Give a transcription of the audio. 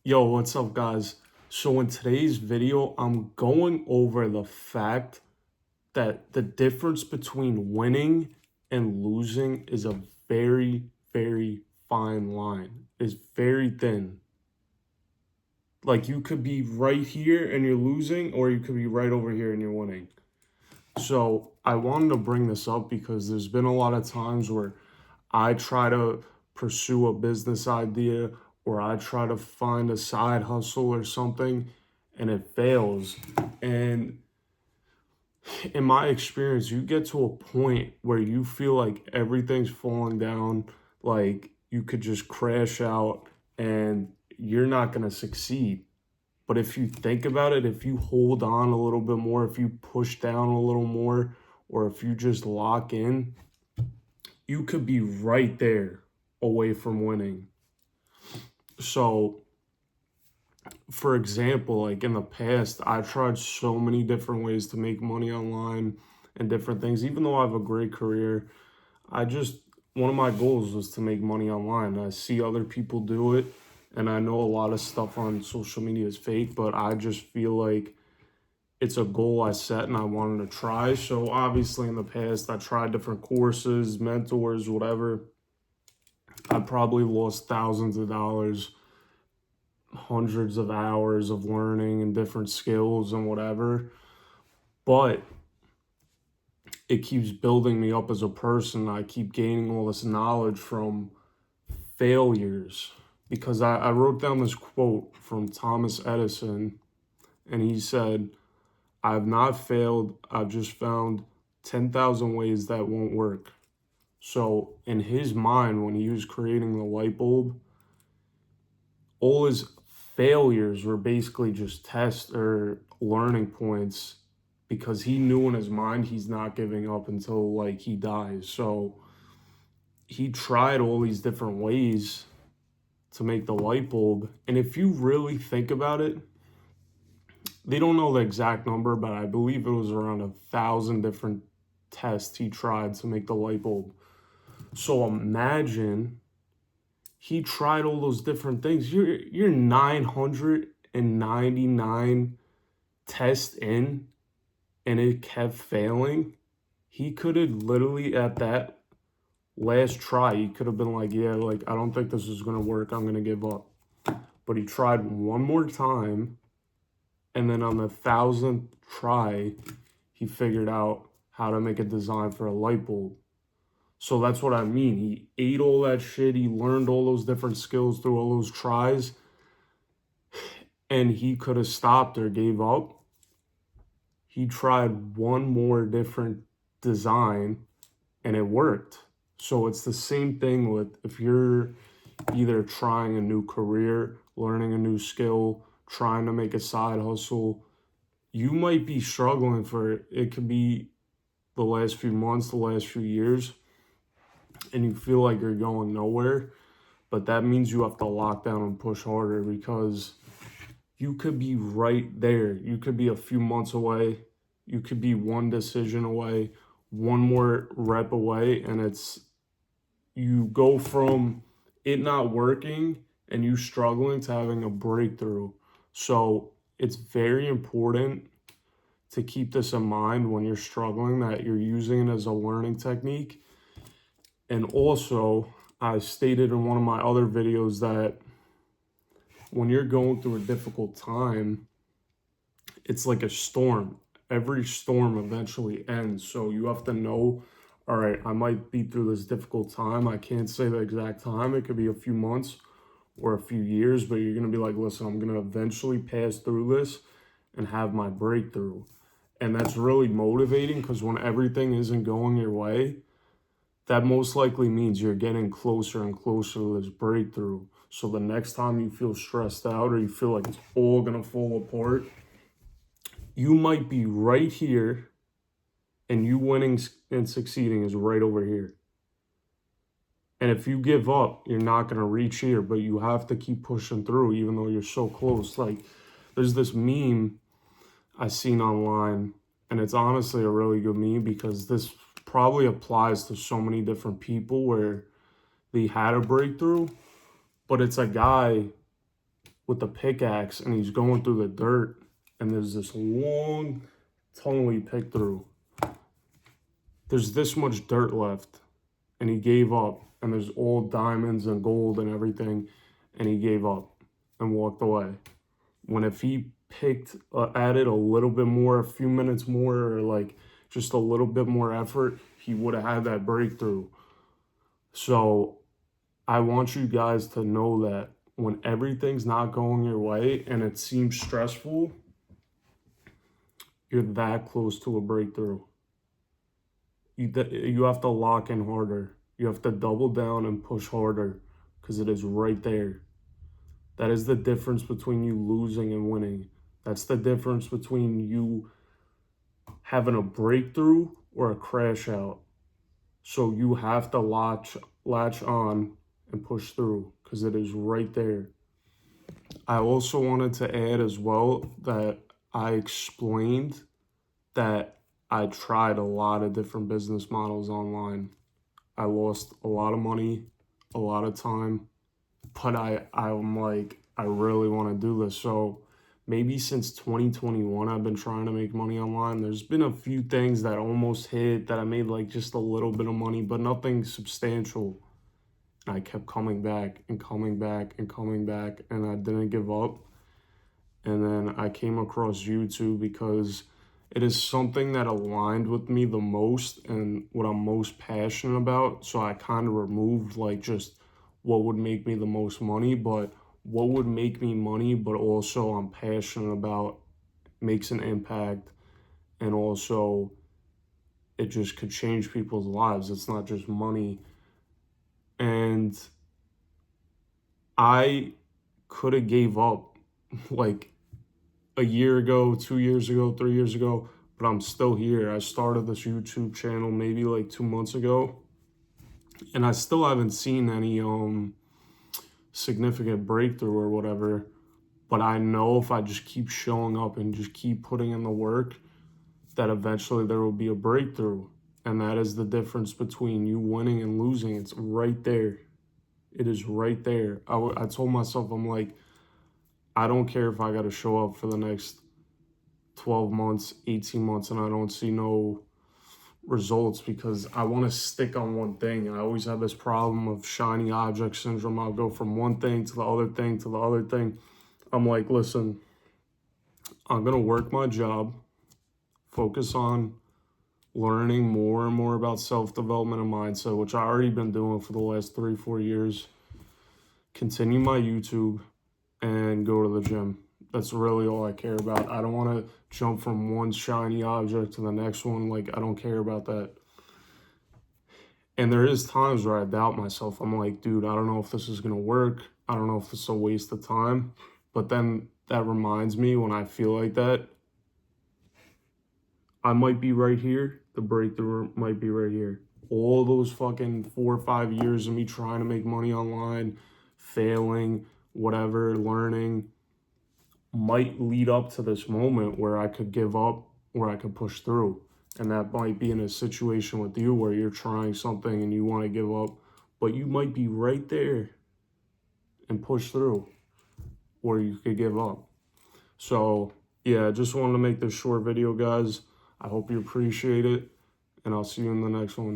Yo, what's up, guys? So, in today's video, I'm going over the fact that the difference between winning and losing is a very, very fine line. It's very thin. Like, you could be right here and you're losing, or you could be right over here and you're winning. So, I wanted to bring this up because there's been a lot of times where I try to pursue a business idea or I try to find a side hustle or something and it fails. And in my experience, you get to a point where you feel like everything's falling down, like you could just crash out and you're not going to succeed. But if you think about it, if you hold on a little bit more, if you push down a little more, or if you just lock in, you could be right there away from winning. So, for example, like in the past, I tried so many different ways to make money online and different things. Even though I have a great career, one of my goals was to make money online. I see other people do it, and I know a lot of stuff on social media is fake, but I just feel like it's a goal I set and I wanted to try. So, obviously, in the past, I tried different courses, mentors, whatever. I probably lost thousands of dollars, hundreds of hours of learning and different skills and whatever. But it keeps building me up as a person. I keep gaining all this knowledge from failures because I wrote down this quote from Thomas Edison, and he said, "I've not failed, I've just found 10,000 ways that won't work." So, in his mind, when he was creating the light bulb, all his failures were basically just tests or learning points because he knew in his mind he's not giving up until like he dies. So he tried all these different ways to make the light bulb. And if you really think about it, they don't know the exact number, but I believe it was around 1,000 different tests he tried to make the light bulb. So imagine he tried all those different things. You're 999 tests in and it kept failing. He could have literally at that last try, he could have been like, yeah, like I don't think this is gonna work. I'm gonna give up. But he tried one more time, and then on the 1,000th try, he figured out how to make a design for a light bulb. So that's what I mean. He ate all that shit. He learned all those different skills through all those tries. And he could have stopped or gave up. He tried one more different design and it worked. So it's the same thing with if you're either trying a new career, learning a new skill, trying to make a side hustle, you might be struggling for it. It could be the last few months, the last few years, and you feel like you're going nowhere, but that means you have to lock down and push harder because you could be right there. You could be a few months away. You could be one decision away, one more rep away, and you go from it not working and you struggling to having a breakthrough. So it's very important to keep this in mind when you're struggling, that you're using it as a learning technique. And also, I stated in one of my other videos that when you're going through a difficult time, it's like a storm. Every storm eventually ends. So you have to know, all right, I might be through this difficult time. I can't say the exact time. It could be a few months or a few years, but you're going to be like, listen, I'm going to eventually pass through this and have my breakthrough. And that's really motivating because when everything isn't going your way, that most likely means you're getting closer and closer to this breakthrough. So the next time you feel stressed out or you feel like it's all going to fall apart, you might be right here and you winning and succeeding is right over here. And if you give up, you're not going to reach here, but you have to keep pushing through even though you're so close. Like there's this meme I seen online, and it's honestly a really good meme because this probably applies to so many different people where they had a breakthrough, but it's a guy with the pickaxe and he's going through the dirt and there's this long tunnel he picked through. There's this much dirt left and he gave up, and there's all diamonds and gold and everything, and he gave up and walked away. When if he added a little bit more, a few minutes more, or like just a little bit more effort, he would have had that breakthrough. So I want you guys to know that when everything's not going your way and it seems stressful, you're that close to a breakthrough. You have to lock in harder. You have to double down and push harder because it is right there. That is the difference between you losing and winning. That's the difference between you having a breakthrough or a crash out. So you have to latch on and push through because it is right there. I also wanted to add as well that I explained that I tried a lot of different business models online. I lost a lot of money, a lot of time, but I'm like, I really want to do this. So maybe since 2021, I've been trying to make money online. There's been a few things that almost hit that I made like just a little bit of money, but nothing substantial. And I kept coming back and coming back and coming back, and I didn't give up. And then I came across YouTube because it is something that aligned with me the most and what I'm most passionate about. So I kind of removed like just what would make me the most money, but what would make me money, but also I'm passionate about, makes an impact, and also it just could change people's lives. It's not just money. And I could have gave up like a year ago, 2 years ago, 3 years ago, but I'm still here. I started this YouTube channel maybe like 2 months ago, and I still haven't seen any significant breakthrough or whatever. But I know if I just keep showing up and just keep putting in the work, that eventually there will be a breakthrough. And that is the difference between you winning and losing. It's right there. It is right there. I told myself, I'm like, I don't care if I got to show up for the next 12 months, 18 months, and I don't see no results because I want to stick on one thing. I always have this problem of shiny object syndrome. I'll go from one thing to the other thing to the other thing. I'm like, listen, I'm going to work my job, focus on learning more and more about self-development and mindset, which I already been doing for the last 3-4 years, continue my YouTube, and go to the gym. That's really all I care about. I don't want to jump from one shiny object to the next one. Like, I don't care about that. And there is times where I doubt myself. I'm like, dude, I don't know if this is going to work. I don't know if it's a waste of time. But then that reminds me, when I feel like that, I might be right here. The breakthrough might be right here. All those fucking 4 or 5 years of me trying to make money online, failing, whatever, learning, might lead up to this moment where I could give up, where I could push through. And that might be in a situation with you where you're trying something and you want to give up, but you might be right there and push through, or you could give up. So yeah, I just wanted to make this short video, guys. I hope you appreciate it, and I'll see you in the next one.